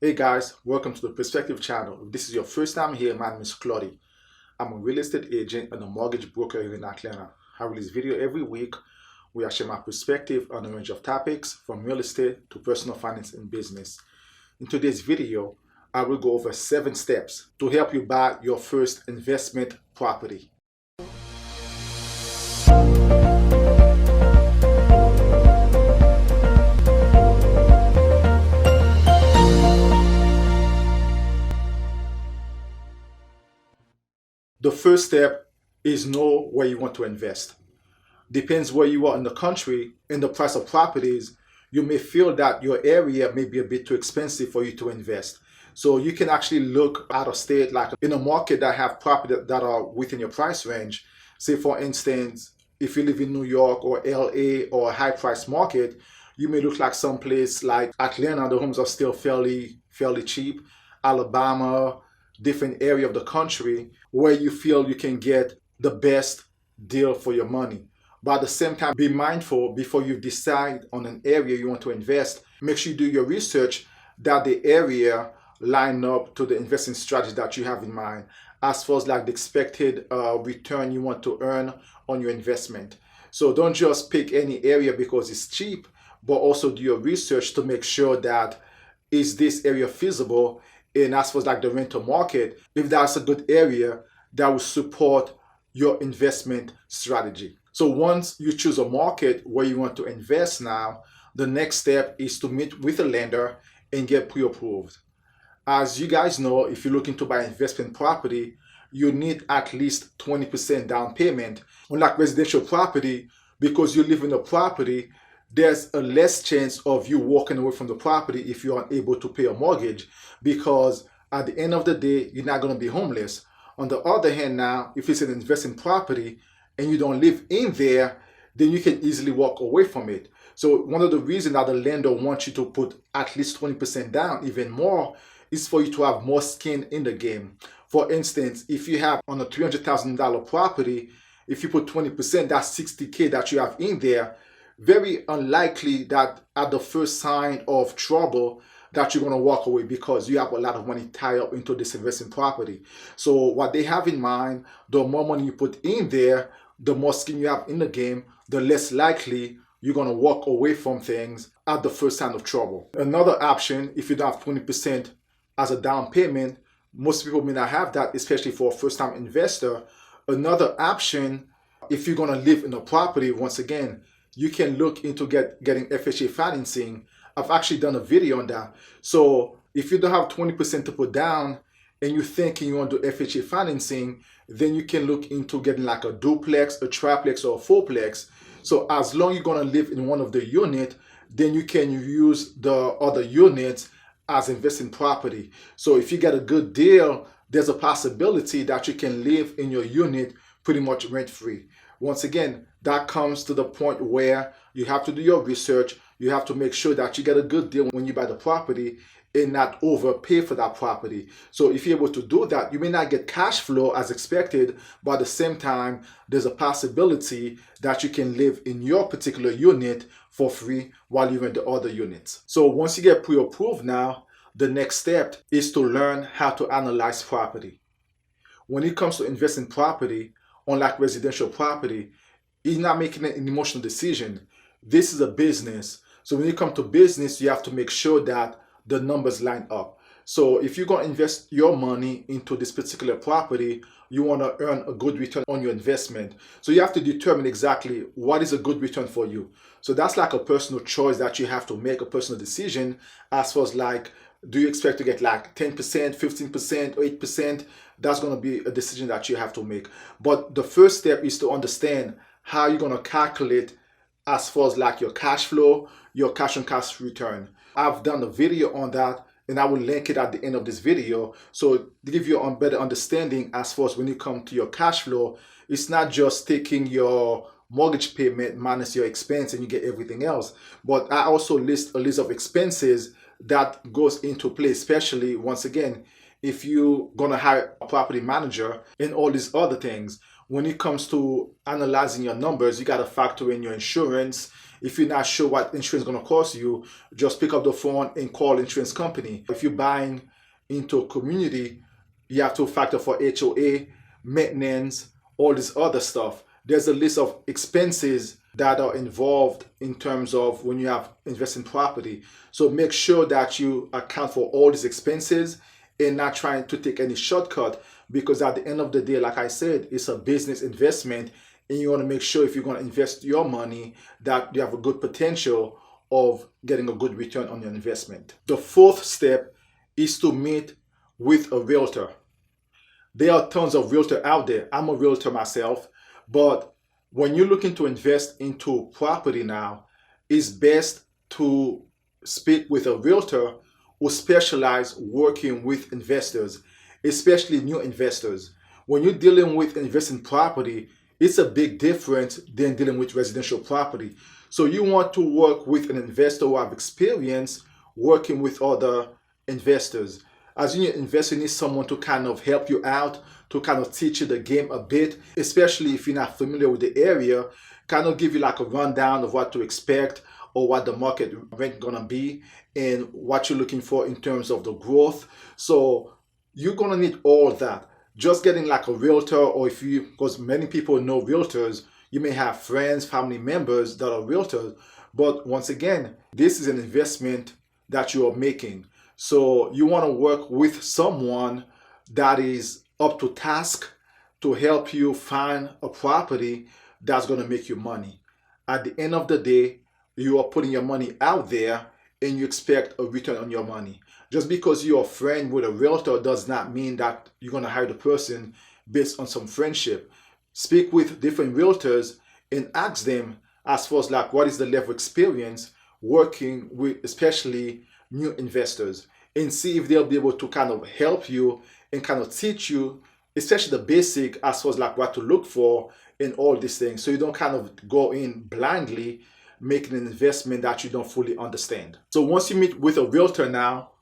Hey guys, welcome to the Perspective channel. If this is your first time here, my name is Claudia. I'm a real estate agent and a mortgage broker here in Atlanta. I release video every week where I share my perspective on a range of topics from real estate to personal finance and business. In today's video, I will go over 7 steps to help you buy your first investment property. The first step is know where you want to invest. Depends where you are in the country and the price of properties, you may feel that your area may be a bit too expensive for you to invest. So you can actually look out of state, like in a market that have property that are within your price range. Say for instance, if you live in New York or LA or a high price market, you may look like some place like Atlanta, the homes are still fairly cheap. Alabama, different area of the country where you feel you can get the best deal for your money. But at the same time, be mindful before you decide on an area you want to invest. Make sure you do your research that the area line up to the investing strategy that you have in mind, as far as like the expected return you want to earn on your investment. So don't just pick any area because it's cheap, but also do your research to make sure that is this area feasible. And as far as like the rental market, if that's a good area that will support your investment strategy. So once you choose a market where you want to invest now, the next step is to meet with a lender and get pre-approved. As you guys know, if you're looking to buy investment property, you need at least 20% down payment. Unlike residential property, because you live in a property, there's a less chance of you walking away from the property if you aren't able to pay a mortgage, because at the end of the day, you're not going to be homeless. On the other hand now, if it's an investment property and you don't live in there, then you can easily walk away from it. So one of the reasons that the lender wants you to put at least 20% down, even more, is for you to have more skin in the game. For instance, if you have on a $300,000 property, if you put 20%, that's $60K that you have in there. Very unlikely that at the first sign of trouble that you're going to walk away because you have a lot of money tied up into this investment property. So what they have in mind, the more money you put in there, the more skin you have in the game, the less likely you're going to walk away from things at the first sign of trouble. Another option, if you don't have 20% as a down payment, most people may not have that, especially for a first-time investor. Another option, if you're going to live in a property, once again, you can look into getting FHA financing. I've actually done a video on that. So if you don't have 20% to put down and you're thinking you want to do FHA financing, then you can look into getting like a duplex, a triplex, or a fourplex. So as long as you're going to live in one of the units, then you can use the other units as investing property. So if you get a good deal, there's a possibility that you can live in your unit pretty much rent-free. Once again, that comes to the point where you have to do your research. You have to make sure that you get a good deal when you buy the property and not overpay for that property. So if you're able to do that, you may not get cash flow as expected, but at the same time, there's a possibility that you can live in your particular unit for free while you're in the other units. So once you get pre-approved now, the next step is to learn how to analyze property. When it comes to investing property, unlike residential property, you're not making an emotional decision. This is a business. So when you come to business, you have to make sure that the numbers line up. So if you're going to invest your money into this particular property, you want to earn a good return on your investment. So you have to determine exactly what is a good return for you. So that's like a personal choice that you have to make, a personal decision as far as like, do you expect to get like 10%, 15%, or 8%? That's going to be a decision that you have to make. But the first step is to understand how you're going to calculate as far as like your cash flow, your cash on cash return. I've done a video on that and I will link it at the end of this video. So to give you a better understanding as far as when you come to your cash flow, it's not just taking your mortgage payment minus your expense and you get everything else. But I also list a list of expenses that goes into play, especially once again, if you're gonna hire a property manager and all these other things. when it comes to analyzing your numbers, you got to factor in your insurance. If you're not sure what insurance is going to cost you, just pick up the phone and call insurance company. If you're buying into a community, you have to factor for HOA, maintenance, all this other stuff. There's a list of expenses that are involved in terms of when you have investing property. So make sure that you account for all these expenses and not trying to take any shortcut, because at the end of the day, like I said, it's a business investment, and you want to make sure if you're going to invest your money that you have a good potential of getting a good return on your investment. The fourth step is to meet with a realtor. There are tons of realtors out there. I'm a realtor myself, but when you're looking to invest into property now, it's best to speak with a realtor who specialize working with investors, especially new investors. When you're dealing with investing property, it's a big difference than dealing with residential property. So you want to work with an investor who have experience working with other investors. As you invest, you need someone to kind of help you out, to kind of teach you the game a bit, especially if you're not familiar with the area, kind of give you like a rundown of what to expect or what the market rent gonna be and what you're looking for in terms of the growth. So you're gonna need all that. Just getting like a realtor, or if you, because many people know realtors, you may have friends, family members that are realtors, but once again, this is an investment that you are making. So you want to work with someone that is up to task to help you find a property that's going to make you money. At the end of the day, you are putting your money out there and you expect a return on your money. Just because you're a friend with a realtor does not mean that you're going to hire the person based on some friendship. Speak with different realtors and ask them as far as like what is the level of experience working with especially new investors, and see if they'll be able to kind of help you and kind of teach you, especially the basic as far as like what to look for in all these things, so you don't kind of go in blindly making an investment that you don't fully understand. So once you meet with a realtor now,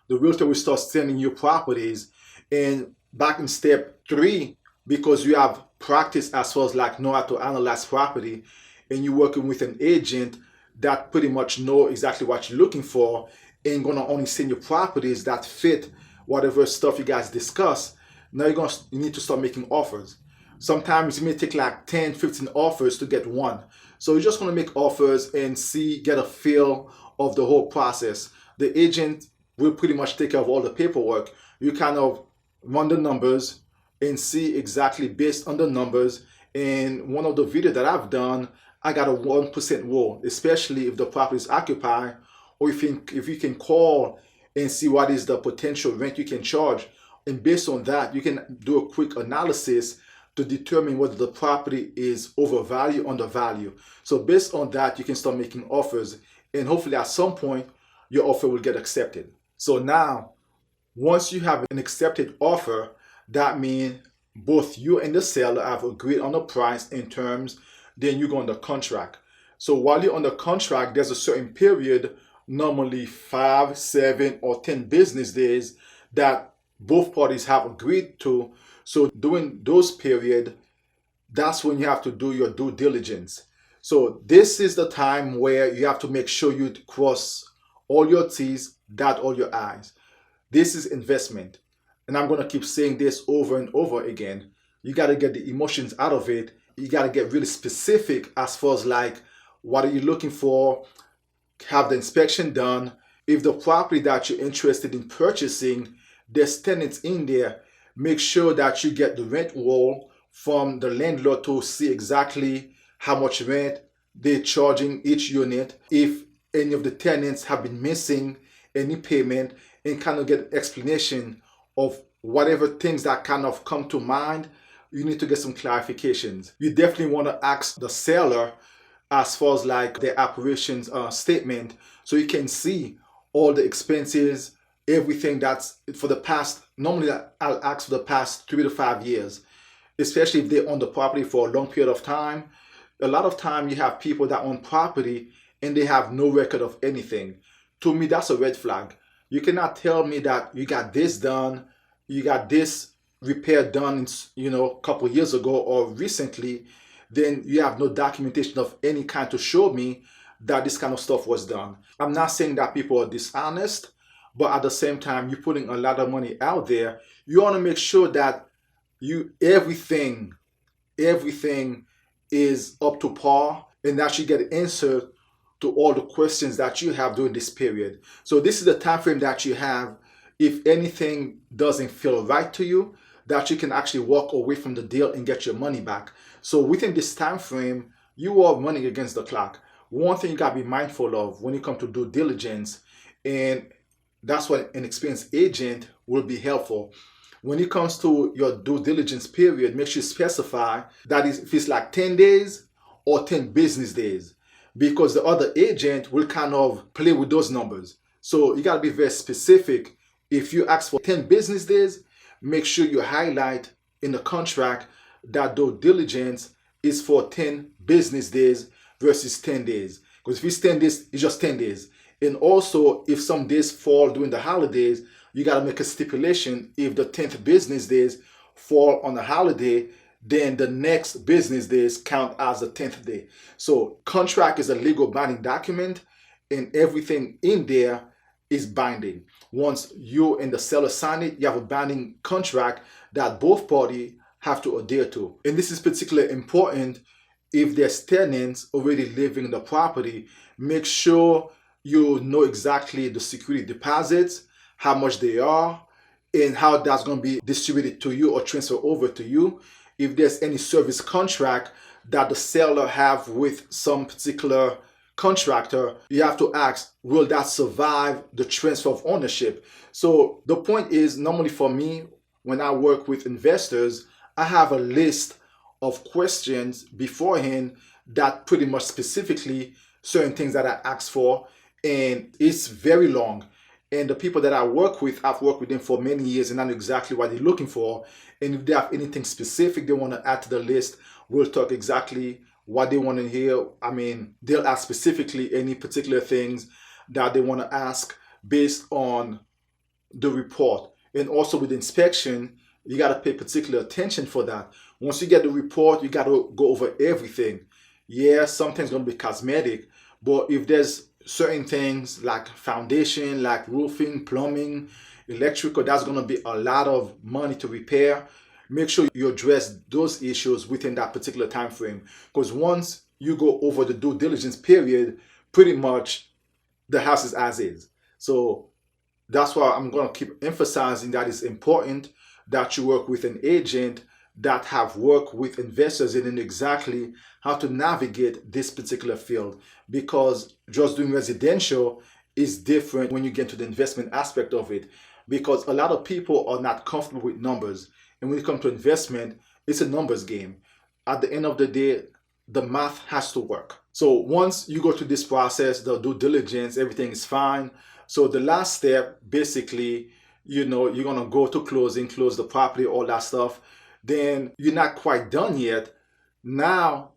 the realtor will start sending you properties. And back in step 3, because you have practice as far as like know how to analyze property, and you're working with an agent that pretty much know exactly what you're looking for and gonna only send you properties that fit whatever stuff you guys discuss. Now you need to start making offers. Sometimes it may take like 10, 15 offers to get one. So you're just gonna make offers and get a feel of the whole process. The agent will pretty much take care of all the paperwork. You kind of run the numbers and see exactly based on the numbers. In one of the videos that I've done, I got a 1% rule, especially if the property is occupied, or if you can call and see what is the potential rent you can charge. And based on that, you can do a quick analysis to determine whether the property is overvalued or undervalued. So based on that, you can start making offers, and hopefully at some point, your offer will get accepted. So now, once you have an accepted offer, that means both you and the seller have agreed on the price and terms, then you go under contract. So while you're under contract, there's a certain period, normally 5, 7, or 10 business days that both parties have agreed to. So during those periods, that's when you have to do your due diligence. So this is the time where you have to make sure you cross all your T's, dot all your I's. This is investment. And I'm going to keep saying this over and over again. You got to get the emotions out of it. You got to get really specific as far as like, what are you looking for? Have the inspection done. If the property that you're interested in purchasing, there's tenants in there, make sure that you get the rent roll from the landlord to see exactly how much rent they're charging each unit. If any of the tenants have been missing any payment, and kind of get explanation of whatever things that kind of come to mind, you need to get some clarifications. You definitely want to ask the seller as far as like their operations statement, so you can see all the expenses, everything that's for the past. Normally I'll ask for the past 3 to 5 years, especially if they own the property for a long period of time. A lot of time you have people that own property and they have no record of anything. To me, that's a red flag. You cannot tell me that you got this done, you got this repair done, a couple years ago or recently, then you have no documentation of any kind to show me that this kind of stuff was done. I'm not saying that people are dishonest, but at the same time, you're putting a lot of money out there. You want to make sure that you everything is up to par and that you get answered to all the questions that you have during this period. So this is the time frame that you have. If anything doesn't feel right to you, that you can actually walk away from the deal and get your money back. So within this time frame, you are running against the clock. One thing you gotta be mindful of when you come to due diligence, and that's what an experienced agent will be helpful. When it comes to your due diligence period, make sure you specify that if it's like 10 days or 10 business days, because the other agent will kind of play with those numbers. So you got to be very specific. If you ask for 10 business days, make sure you highlight in the contract that due diligence is for 10 business days versus 10 days. Because if it's 10 days, it's just 10 days. And also, if some days fall during the holidays, you got to make a stipulation. If the 10th business days fall on a holiday, then the next business days count as the 10th day. So contract is a legal binding document, and everything in there is binding. Once you and the seller sign it, you have a binding contract that both parties have to adhere to. And this is particularly important if there's tenants already living in the property. Make sure you know exactly the security deposits, how much they are, and how that's going to be distributed to you or transferred over to you. If there's any service contract that the seller have with some particular contractor, you have to ask, will that survive the transfer of ownership? So the point is, normally for me, when I work with investors, I have a list of questions beforehand that pretty much specifically certain things that I ask for, and it's very long. And the people that I work with, I've worked with them for many years and I know exactly what they're looking for. And if they have anything specific they want to add to the list, we'll talk exactly what they want to hear. I mean, they'll ask specifically any particular things that they want to ask based on the report. And also with inspection, you got to pay particular attention for that. Once you get the report, you got to go over everything. Yeah, something's going to be cosmetic, but if there's certain things like foundation, like roofing, plumbing, electrical, that's going to be a lot of money to repair. Make sure you address those issues within that particular time frame, because once you go over the due diligence period, pretty much the house is as is. So that's why I'm going to keep emphasizing that it's important that you work with an agent that have worked with investors and know exactly how to navigate this particular field, because just doing residential is different when you get to the investment aspect of it, because a lot of people are not comfortable with numbers, and when it comes to investment, it's a numbers game. At the end of the day, the math has to work. So once you go through this process, the due diligence, everything is fine. So the last step, basically, you're gonna go to closing, close the property, all that stuff. Then you're not quite done yet. Now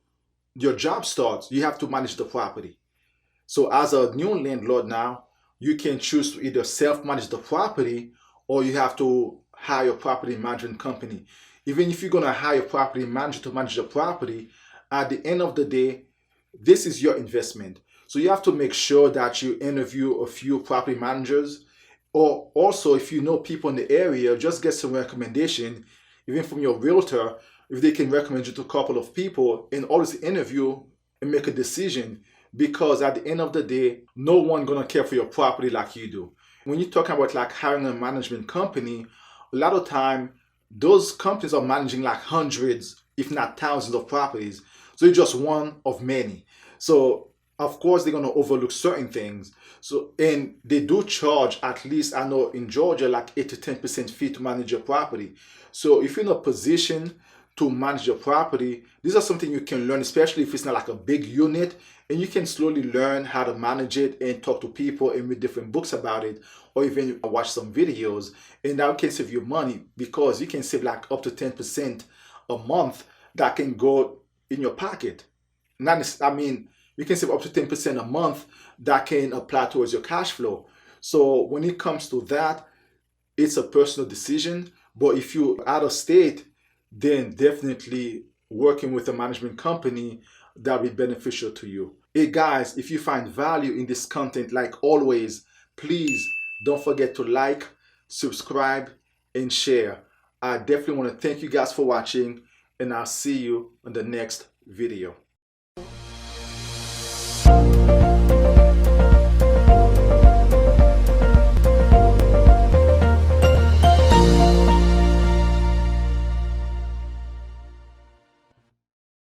your job starts. You have to manage the property. So as a new landlord now, you can choose to either self-manage the property or you have to hire a property management company. Even if you're going to hire a property manager to manage the property, at the end of the day, this is your investment. So you have to make sure that you interview a few property managers, or also if you know people in the area, just get some recommendation, even from your realtor, if they can recommend you to a couple of people, and always interview and make a decision, because at the end of the day, no one gonna care for your property like you do. When you're talking about like hiring a management company, a lot of time those companies are managing like hundreds, if not thousands of properties. So you're just one of many. So of course they're gonna overlook certain things. So, and they do charge, at least I know in Georgia, like 8 to 10% fee to manage your property. So if you're in a position to manage your property, these are something you can learn, especially if it's not like a big unit, and you can slowly learn how to manage it and talk to people and read different books about it, or even watch some videos. And that can save you money, because you can save like up to 10% a month that can go in your pocket. You can save up to 10% a month that can apply towards your cash flow. So when it comes to that, it's a personal decision, But if you're out of state, then definitely working with a management company that'll be beneficial to you. Hey guys, if you find value in this content, like always, please don't forget to like, subscribe, and share. I definitely want to thank you guys for watching, and I'll see you in the next video.